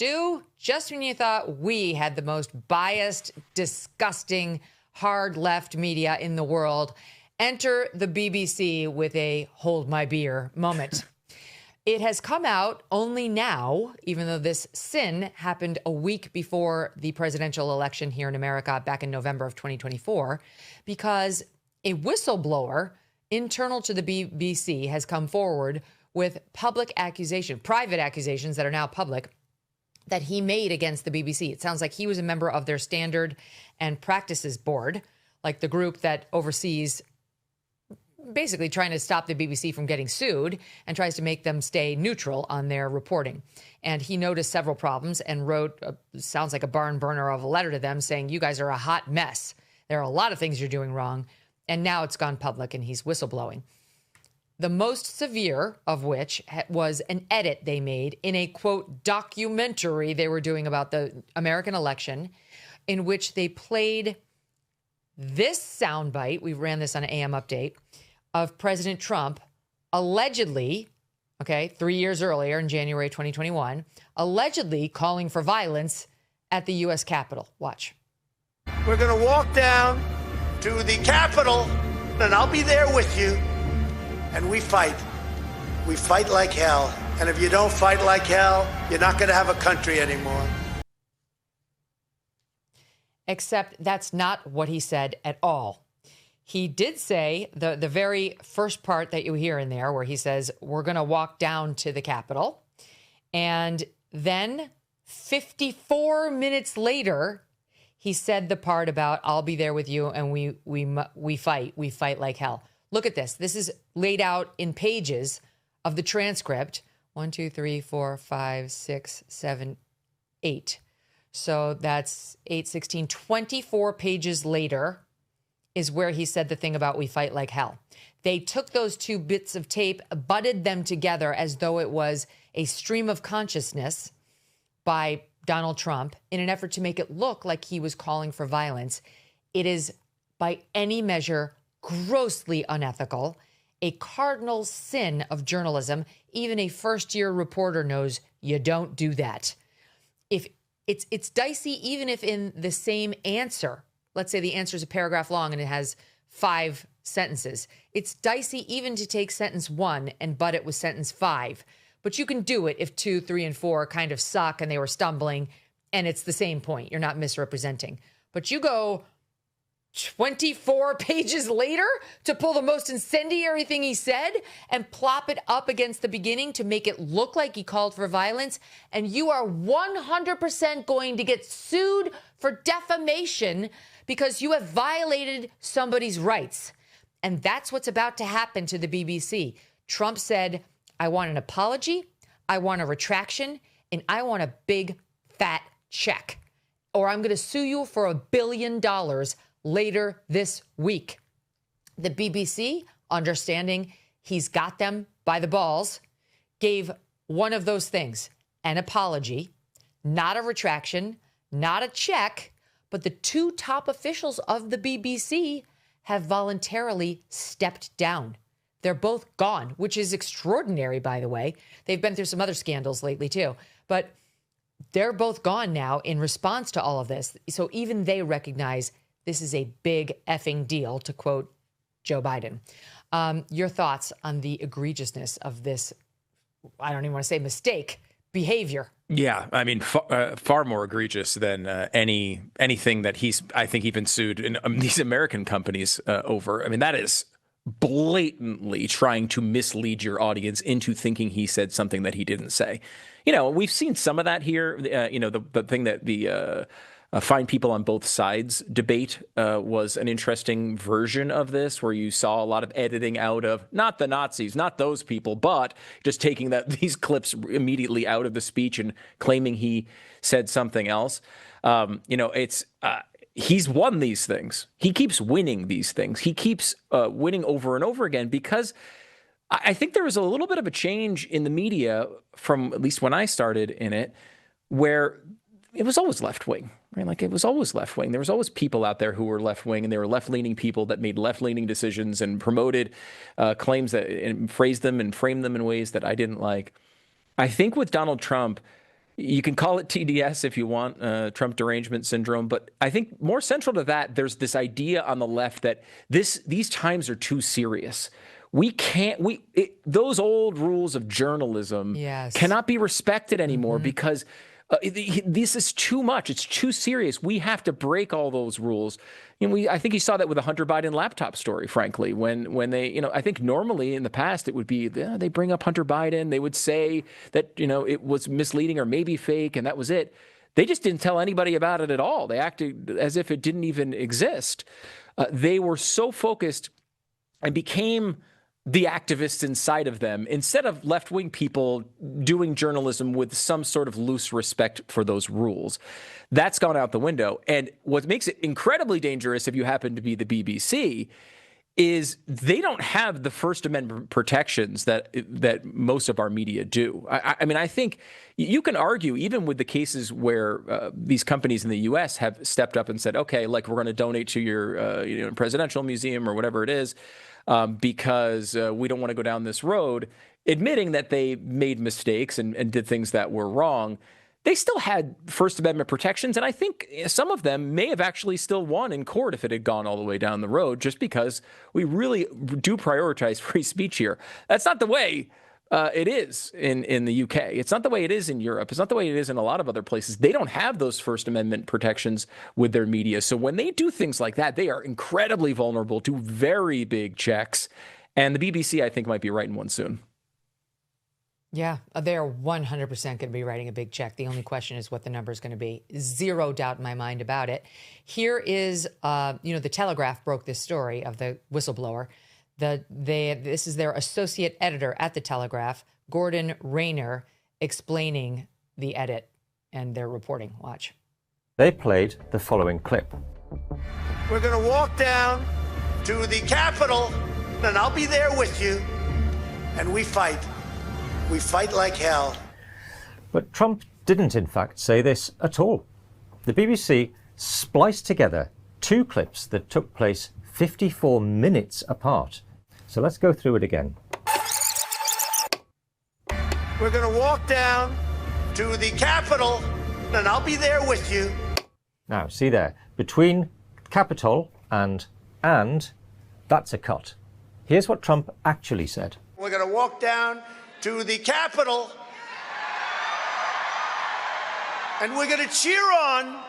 Stu, just when you thought we had the most biased, disgusting, hard left media in the world, enter the BBC with a hold my beer moment. It has come out only now, even though this sin happened a week before the presidential election here in America back in November of 2024, because a whistleblower internal to the BBC has come forward with private accusations that are now public, that he made against the BBC. It sounds like he was a member of their Standard and Practices Board, like the group that oversees basically trying to stop the BBC from getting sued and tries to make them stay neutral on their reporting. And he noticed several problems and wrote, sounds like a barn burner of a letter to them saying, you guys are a hot mess. There are a lot of things you're doing wrong. And now it's gone public and he's whistleblowing. The most severe of which was an edit they made in a, quote, documentary they were doing about the American election, in which they played this soundbite. We ran this on an AM update of President Trump allegedly, 3 years earlier in January 2021, allegedly calling for violence at the U.S. Capitol. Watch. We're going to walk down to the Capitol, and I'll be there with you. And we fight. We fight like hell. And if you don't fight like hell, you're not going to have a country anymore. Except that's not what he said at all. He did say the very first part that you hear in there where he says, we're going to walk down to the Capitol. And then 54 minutes later, he said the part about I'll be there with you and we fight like hell. Look at this. This is laid out in pages of the transcript. 1, 2, 3, 4, 5, 6, 7, 8. So that's 8, 16, 24 pages later is where he said the thing about we fight like hell. They took those two bits of tape, butted them together as though it was a stream of consciousness by Donald Trump in an effort to make it look like he was calling for violence. It is by any measure grossly unethical, a cardinal sin of journalism. Even a first-year reporter knows you don't do that. If it's dicey, even if in the same answer, let's say the answer is a paragraph long and it has 5 sentences. It's dicey even to take sentence 1 and butt it with sentence 5. But you can do it if 2, 3, and 4 kind of suck and they were stumbling and it's the same point. You're not misrepresenting. But you go 24 pages later to pull the most incendiary thing he said and plop it up against the beginning to make it look like he called for violence. And you are 100% going to get sued for defamation because you have violated somebody's rights. And that's what's about to happen to the BBC. Trump said, I want an apology, I want a retraction, and I want a big fat check. Or I'm going to sue you for $1 billion later this week. The BBC, understanding he's got them by the balls, gave one of those things, an apology, not a retraction, not a check, but the 2 top officials of the BBC have voluntarily stepped down. They're both gone, which is extraordinary, by the way. They've been through some other scandals lately, too. But they're both gone now in response to all of this. So even they recognize this is a big effing deal, to quote Joe Biden. Your thoughts on the egregiousness of this, I don't even want to say mistake, behavior? Yeah, I mean, far more egregious than anything that he's, I think, even sued in these American companies over. I mean, that is blatantly trying to mislead your audience into thinking he said something that he didn't say. You know, we've seen some of that here. The thing that the find people on both sides debate was an interesting version of this, where you saw a lot of editing out of not the Nazis, not those people, but just taking these clips immediately out of the speech and claiming he said something else. He's won these things. He keeps winning these things. He keeps winning over and over again because I think there was a little bit of a change in the media from at least when I started in it, where it was always left wing, right? Like it was always left wing. There was always people out there who were left wing, and they were left leaning people that made left leaning decisions and promoted claims that and phrased them and framed them in ways that I didn't like. I think with Donald Trump, You can call it TDS if you want, Trump derangement syndrome. But I think more central to that, there's this idea on the left that these times are too serious. Those old rules of journalism cannot be respected anymore because this is too much. It's too serious. We have to break all those rules. I think you saw that with the Hunter Biden laptop story, frankly, when they, I think normally in the past it would be, they bring up Hunter Biden. They would say that, it was misleading or maybe fake, and that was it. They just didn't tell anybody about it at all. They acted as if it didn't even exist. They were so focused and became the activists inside of them, instead of left-wing people doing journalism with some sort of loose respect for those rules. That's gone out the window. And what makes it incredibly dangerous if you happen to be the BBC is they don't have the First Amendment protections that most of our media do. I mean, I think you can argue, even with the cases where these companies in the U.S. have stepped up and said, okay, like we're going to donate to your presidential museum or whatever it is, because we don't want to go down this road, admitting that they made mistakes and did things that were wrong. They still had First Amendment protections, and I think some of them may have actually still won in court if it had gone all the way down the road, just because we really do prioritize free speech here. That's not the way it is in the UK. It's not the way it is in Europe. It's not the way it is in a lot of other places. They don't have those First Amendment protections with their media. So when they do things like that, they are incredibly vulnerable to very big checks. And the BBC, I think, might be writing one soon. Yeah, they're 100% going to be writing a big check. The only question is what the number is going to be. Zero doubt in my mind about it. Here is, the Telegraph broke this story of the whistleblower. This is their associate editor at the Telegraph, Gordon Rayner, explaining the edit and their reporting. Watch. They played the following clip. We're going to walk down to the Capitol, and I'll be there with you, and we fight. We fight like hell. But Trump didn't, in fact, say this at all. The BBC spliced together two clips that took place 54 minutes apart. So let's go through it again. We're going to walk down to the Capitol, and I'll be there with you. Now, see there, between Capitol and, that's a cut. Here's what Trump actually said. We're going to walk down to the Capitol, and we're going to cheer on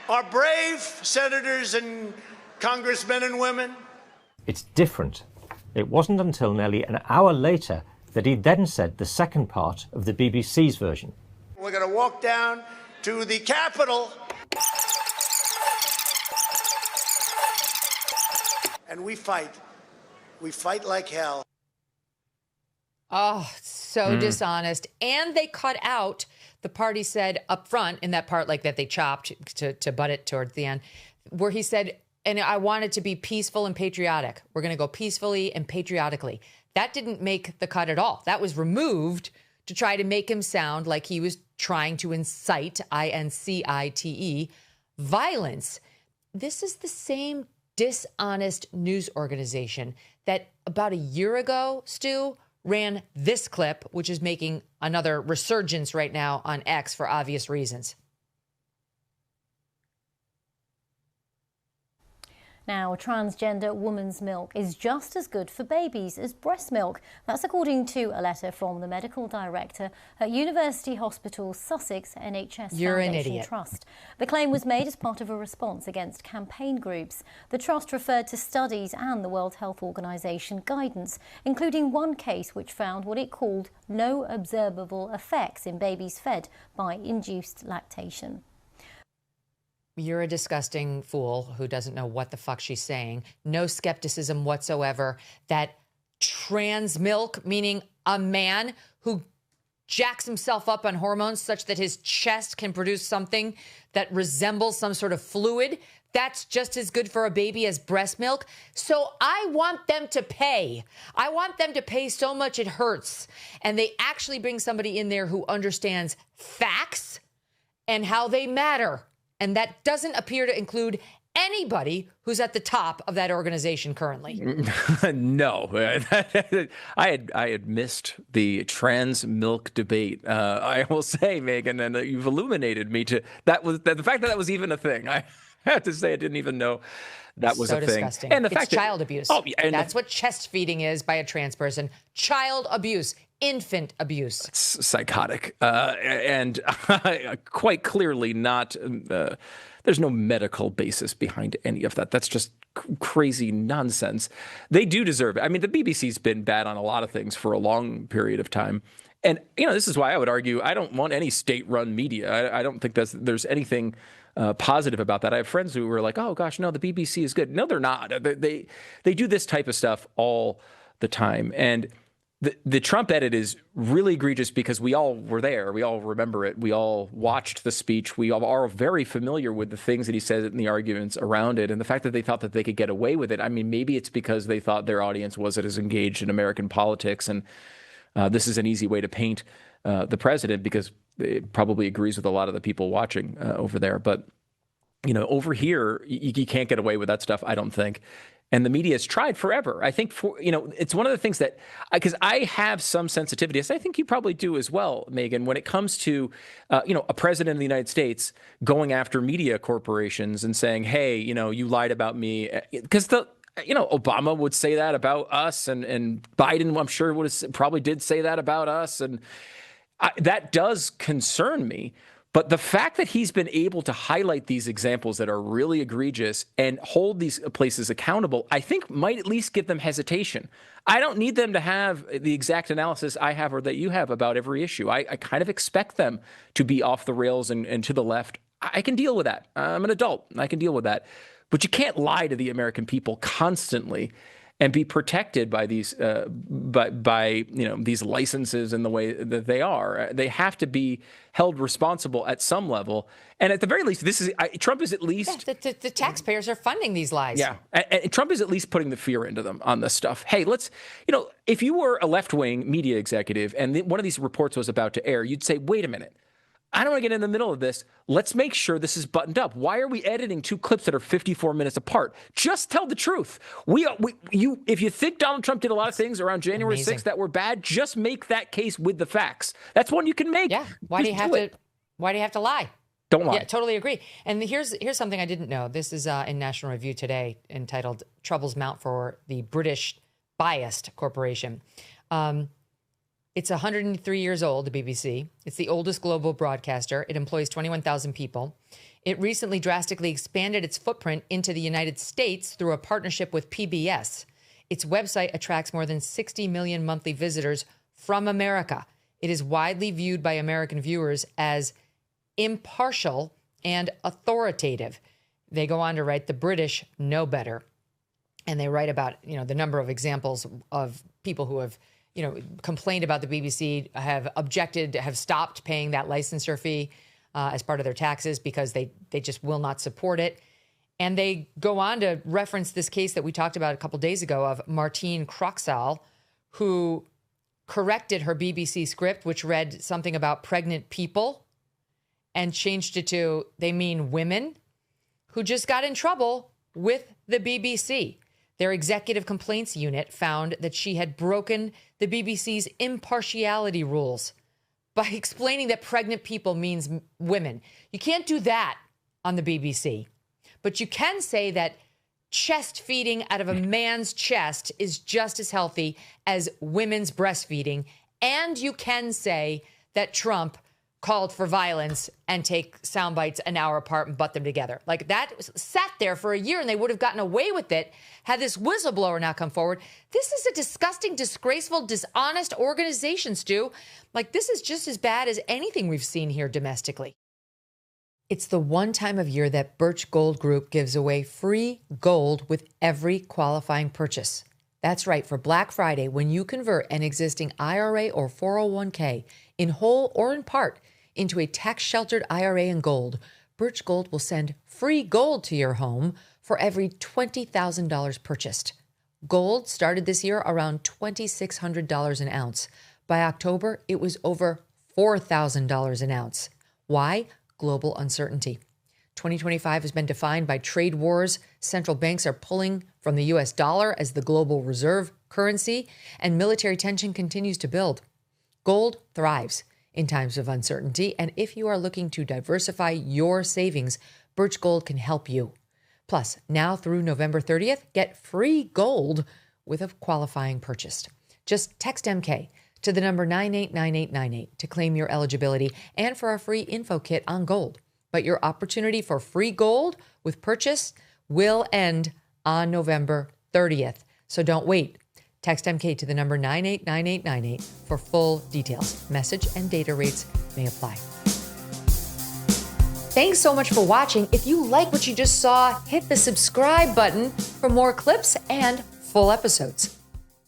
our brave senators and congressmen and women. It's different. It wasn't until nearly an hour later that he then said the second part of the BBC's version. We're going to walk down to the Capitol, and we fight. We fight like hell. Oh, so dishonest. And they cut out, the part he said up front, in that part like that they chopped to butt it towards the end, where he said, and I want it to be peaceful and patriotic. We're going to go peacefully and patriotically. That didn't make the cut at all. That was removed to try to make him sound like he was trying to incite, INCITE, violence. This is the same dishonest news organization that about a year ago, Stu, ran this clip, which is making another resurgence right now on X for obvious reasons. Now, transgender woman's milk is just as good for babies as breast milk. That's according to a letter from the medical director at University Hospital Sussex NHS Foundation Trust. The claim was made as part of a response against campaign groups. The trust referred to studies and the World Health Organization guidance, including one case which found what it called no observable effects in babies fed by induced lactation. You're a disgusting fool who doesn't know what the fuck she's saying. No skepticism whatsoever that trans milk, meaning a man who jacks himself up on hormones such that his chest can produce something that resembles some sort of fluid, that's just as good for a baby as breast milk. So I want them to pay. I want them to pay so much it hurts. And they actually bring somebody in there who understands facts and how they matter. And that doesn't appear to include anybody who's at the top of that organization currently. No, I had missed the trans milk debate. I will say, Megyn, and you've illuminated me to that was the fact that that was even a thing. I have to say, I didn't even know that was so a disgusting. thing. And the it's fact child abuse. Oh, yeah, that's what chest feeding is by a trans person. Child abuse. Infant abuse. It's psychotic, and quite clearly not. There's no medical basis behind any of that. That's just crazy nonsense. They do deserve it. I mean, the BBC's been bad on a lot of things for a long period of time. And, this is why I would argue I don't want any state-run media. I don't think there's anything positive about that. I have friends who were like, oh, gosh, no, the BBC is good. No, they're not. They do this type of stuff all the time. And the Trump edit is really egregious because we all were there. We all remember it. We all watched the speech. We all are very familiar with the things that he said in the arguments around it. And the fact that they thought that they could get away with it, I mean, maybe it's because they thought their audience wasn't as engaged in American politics. And this is an easy way to paint the president because it probably agrees with a lot of the people watching over there. But, over here, you can't get away with that stuff, I don't think. And the media has tried forever. I think it's one of the things that, because I have some sensitivity, as I think you probably do as well, Megyn, when it comes to, a president of the United States going after media corporations and saying, hey, you lied about me. Because Obama would say that about us, and Biden, I'm sure, probably did say that about us. And that does concern me. But the fact that he's been able to highlight these examples that are really egregious and hold these places accountable, I think might at least give them hesitation. I don't need them to have the exact analysis I have or that you have about every issue. I kind of expect them to be off the rails and to the left. I can deal with that. I'm an adult. I can deal with that. But you can't lie to the American people constantly and be protected by these these licenses in the way that they are. They have to be held responsible at some level. And at the very least, Trump is at least... Yeah, the taxpayers are funding these lies. Yeah. And Trump is at least putting the fear into them on this stuff. Hey, let's... if you were a left-wing media executive and one of these reports was about to air, you'd say, wait a minute. I don't want to get in the middle of this. Let's make sure this is buttoned up. Why are we editing two clips that are 54 minutes apart? Just tell the truth. If you think Donald Trump did a lot of things around January 6th that were bad, just make that case with the facts. That's one you can make. Yeah. Why do you have to lie? Don't lie. Yeah, totally agree. And here's something I didn't know. This is in National Review today, entitled "Troubles Mount for the British Biased Corporation." It's 103 years old, the BBC. It's the oldest global broadcaster. It employs 21,000 people. It recently drastically expanded its footprint into the United States through a partnership with PBS. Its website attracts more than 60 million monthly visitors from America. It is widely viewed by American viewers as impartial and authoritative. They go on to write, the British know better. And they write about, the number of examples of people who have complained about the BBC, have objected, have stopped paying that licensure fee as part of their taxes because they just will not support it. And they go on to reference this case that we talked about a couple days ago of Martine Croxall, who corrected her BBC script, which read something about pregnant people, and changed it to, they mean women, who just got in trouble with the BBC. Their executive complaints unit found that she had broken the BBC's impartiality rules by explaining that pregnant people means women. You can't do that on the BBC, but you can say that chest feeding out of a man's chest is just as healthy as women's breastfeeding. And you can say that Trump called for violence and take sound bites an hour apart and butt them together. Like, that sat there for a year and they would have gotten away with it had this whistleblower not come forward. This is a disgusting, disgraceful, dishonest organization, Stu. Like, this is just as bad as anything we've seen here domestically. It's the one time of year that Birch Gold Group gives away free gold with every qualifying purchase. That's right, for Black Friday, when you convert an existing IRA or 401k in whole or in part into a tax-sheltered IRA in gold, Birch Gold will send free gold to your home for every $20,000 purchased. Gold started this year around $2,600 an ounce. By October, it was over $4,000 an ounce. Why? Global uncertainty. 2025 has been defined by trade wars. Central banks are pulling from the U.S. dollar as the global reserve currency, and military tension continues to build. Gold thrives in times of uncertainty, and if you are looking to diversify your savings, Birch Gold can help you. Plus, now through November 30th, get free gold with a qualifying purchase. Just text MK to the number 989898 to claim your eligibility and for a free info kit on gold. But your opportunity for free gold with purchase will end on November 30th. So don't wait. Text MK to the number 989898 for full details. Message and data rates may apply. Thanks so much for watching. If you like what you just saw, hit the subscribe button for more clips and full episodes.